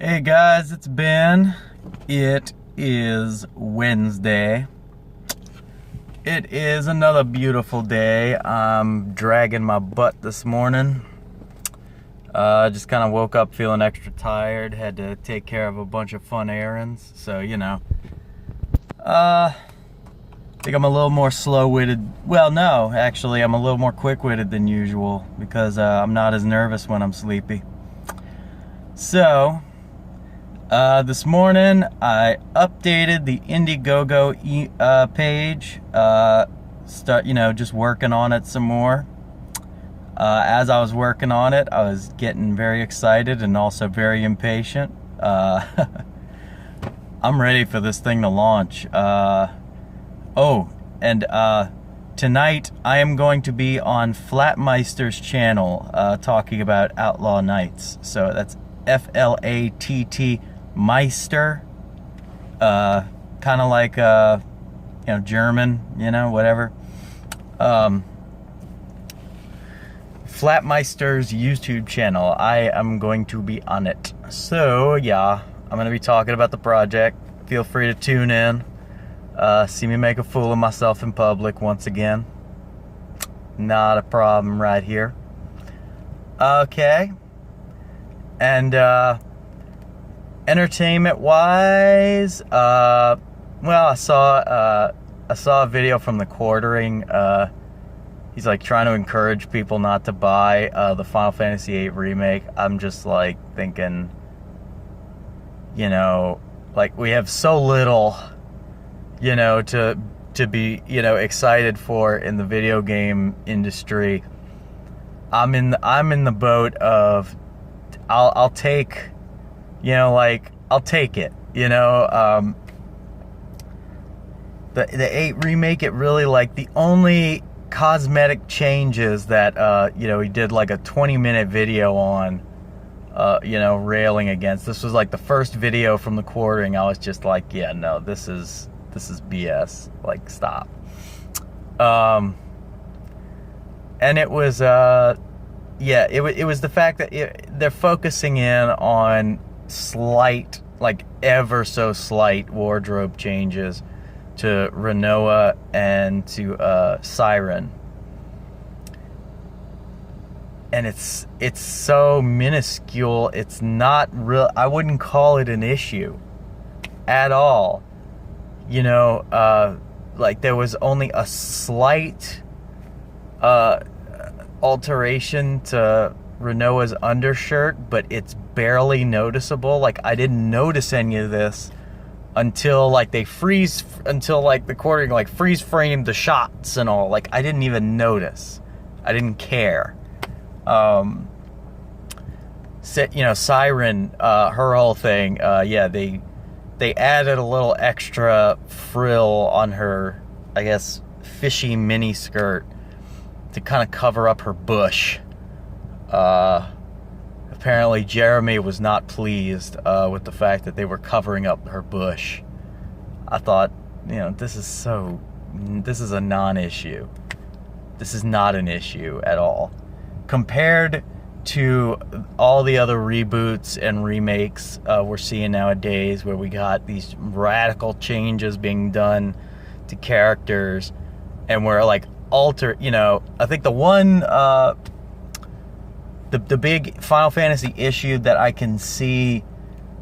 Hey guys, it's Ben. It is Wednesday. It is another beautiful day. I'm dragging my butt this morning. Just kind of woke up feeling extra tired. Had to take care of a bunch of fun errands. So, I think I'm a little more slow-witted. Well, no, actually, I'm a little more quick-witted than usual because I'm not as nervous when I'm sleepy. So, this morning I updated the Indiegogo page. Just working on it some more. As I was working on it, I was getting very excited and also very impatient. I'm ready for this thing to launch. Tonight I am going to be on Flatmeister's channel talking about Outlaw Nights. So that's F-L-A-T-T Meister. Kind of like, German, whatever. Flatmeister's YouTube channel. I am going to be on it. So, yeah, I'm going to be talking about the project. Feel free to tune in. See me make a fool of myself in public once again. Not a problem right here. Okay. And, entertainment-wise, I saw a video from The Quartering. He's like trying to encourage people not to buy the Final Fantasy VIII remake. I'm just like thinking, we have so little, to be, excited for in the video game industry. I'm in the boat of I'll take, I'll take it, the 8 remake, it really, the only cosmetic changes that, he did like a 20-minute video on, railing against. This was like the first video from The Quartering. I was just like, yeah, no, this is BS. Like, stop. And it was, it was the fact that they're focusing in on slight, ever so slight wardrobe changes to Rinoa and to Siren, and it's so minuscule. It's not real. I wouldn't call it an issue at all. There was only a slight alteration to Rinoa's undershirt, but it's barely noticeable. I didn't notice any of this until The Quartering freeze framed the shots and all. I didn't even notice. I didn't care. Siren, her whole thing, they added a little extra frill on her, I guess, fishy mini skirt to kind of cover up her bush. Apparently Jeremy was not pleased with the fact that they were covering up her bush. I thought, this is a non-issue. This is not an issue at all. Compared to all the other reboots and remakes we're seeing nowadays, where we got these radical changes being done to characters, and we're I think the one, the big Final Fantasy issue that I can see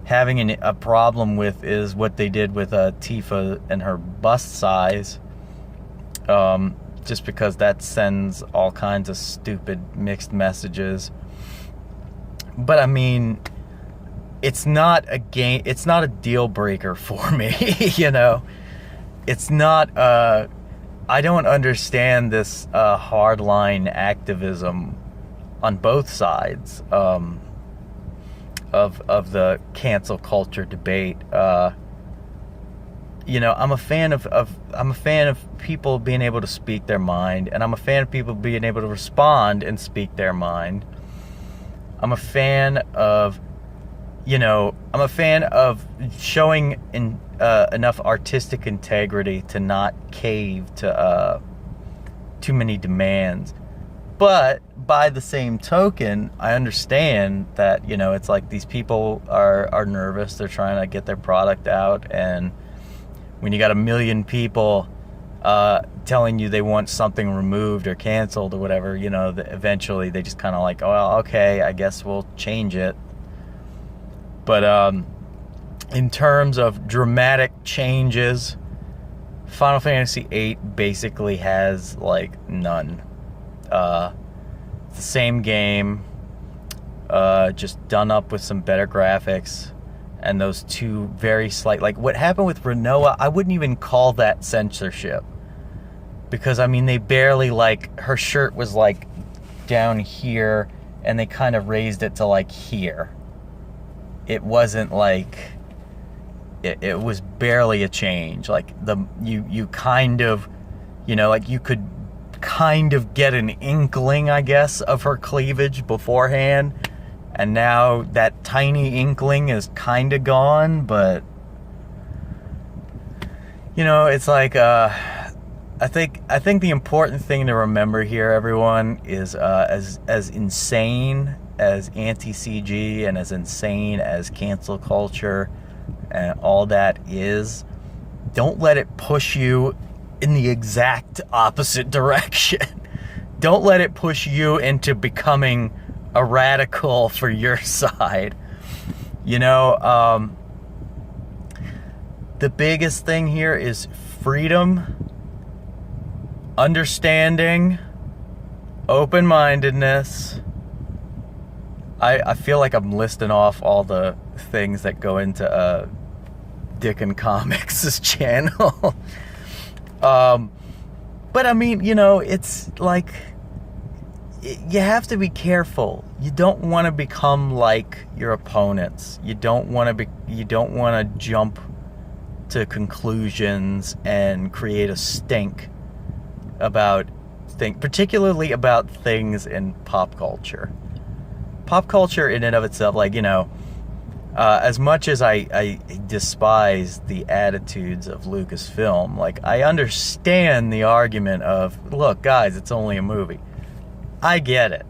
having a problem with is what they did with Tifa and her bust size. Just because that sends all kinds of stupid mixed messages. But I mean, it's not a deal breaker for me. It's not. I don't understand this hardline activism on both sides of the cancel culture debate. I'm a fan of people being able to speak their mind, and I'm a fan of people being able to respond and speak their mind. I'm a fan of showing enough artistic integrity to not cave to too many demands. But by the same token, I understand that, you know, it's like these people are nervous. They're trying to get their product out. And when you got 1 million people telling you they want something removed or canceled or whatever, you know, eventually they just kind of like, oh, well, okay, I guess we'll change it. But in terms of dramatic changes, Final Fantasy VIII basically has like none. It's the same game, just done up with some better graphics, and those two very slight, like what happened with Rinoa, I wouldn't even call that censorship, because I mean they barely, like, her shirt was like down here and they kind of raised it to like here. It wasn't like, it was barely a change. Like you kind of, you know, like you could kind of get an inkling, I guess, of her cleavage beforehand, and now that tiny inkling is kind of gone. But you know, it's like I think the important thing to remember here, everyone, is as insane as anti-CG and as insane as cancel culture and all that is, don't let it push you in the exact opposite direction. Don't let it push you into becoming a radical for your side. You know, the biggest thing here is freedom, understanding, open-mindedness. I feel like I'm listing off all the things that go into Dickon Comics' channel. But I mean, you know, it's like, you have to be careful. You don't want to become like your opponents. You don't want to jump to conclusions and create a stink about particularly about things in pop culture. Pop culture in and of itself, like, you know, as much as I despise the attitudes of Lucasfilm, like, I understand the argument of, look, guys, it's only a movie. I get it.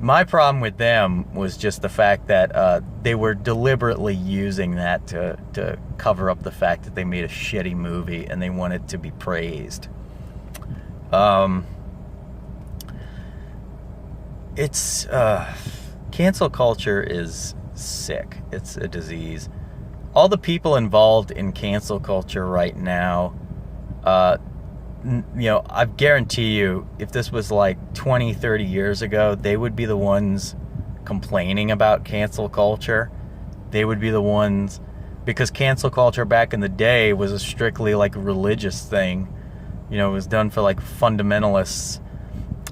My problem with them was just the fact that they were deliberately using that to cover up the fact that they made a shitty movie and they wanted to be praised. It's cancel culture is sick. It's a disease. All the people involved in cancel culture right now, you know, I guarantee you, if this was like 20, 30 years ago, they would be the ones complaining about cancel culture. They would be the ones, because cancel culture back in the day was a strictly like religious thing. You know, it was done for like fundamentalists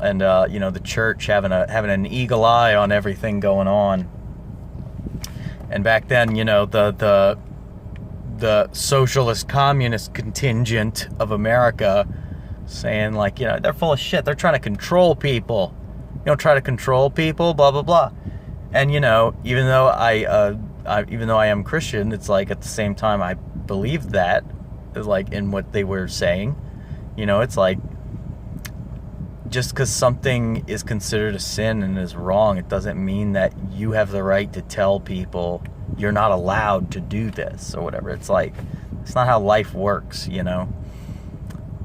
and you know, the church having an eagle eye on everything going on. And back then, you know, the socialist communist contingent of America saying, like, you know, they're full of shit. They're trying to control people. You know, try to control people, blah blah blah. And you know, even though I am Christian, it's like at the same time I believe that, like, in what they were saying. You know, it's like, just because something is considered a sin and is wrong, it doesn't mean that you have the right to tell people you're not allowed to do this or whatever. It's like, it's not how life works, you know.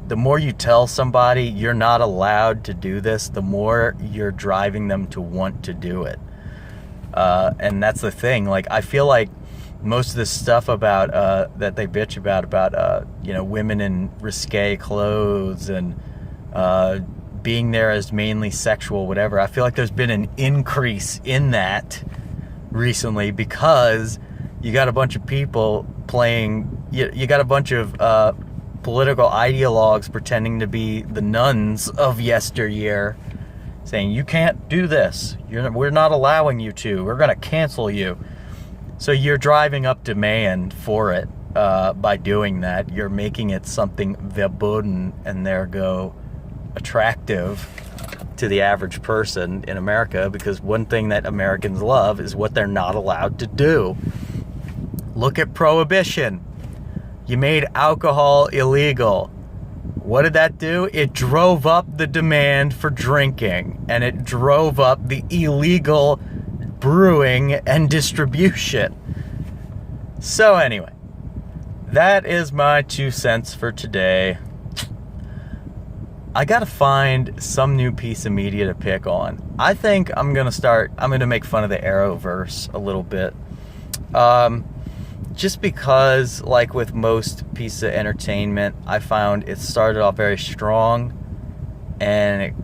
The more you tell somebody you're not allowed to do this, the more you're driving them to want to do it. And that's the thing. Like, I feel like most of this stuff about that they bitch about you know, women in risque clothes and being there as mainly sexual, whatever. I feel like there's been an increase in that recently because you got a bunch of people playing, you got a bunch of political ideologues pretending to be the nuns of yesteryear, saying, you can't do this. We're not allowing you to. We're going to cancel you. So you're driving up demand for it by doing that. You're making it something verboten and ergo attractive to the average person in America, because one thing that Americans love is what they're not allowed to do. Look at prohibition. You made alcohol illegal. What did that do? It drove up the demand for drinking, and it drove up the illegal brewing and distribution. So anyway, that is my 2 cents for today. I gotta find some new piece of media to pick on. I think I'm gonna make fun of the Arrowverse a little bit. Just because, like with most pieces of entertainment, I found it started off very strong and it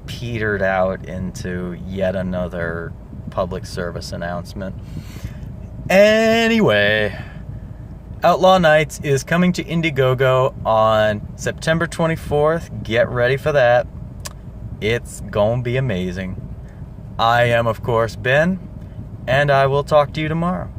petered out into yet another public service announcement. Anyway, Outlaw Nights is coming to Indiegogo on September 24th. Get ready for that. It's gonna be amazing. I am, of course, Ben, and I will talk to you tomorrow.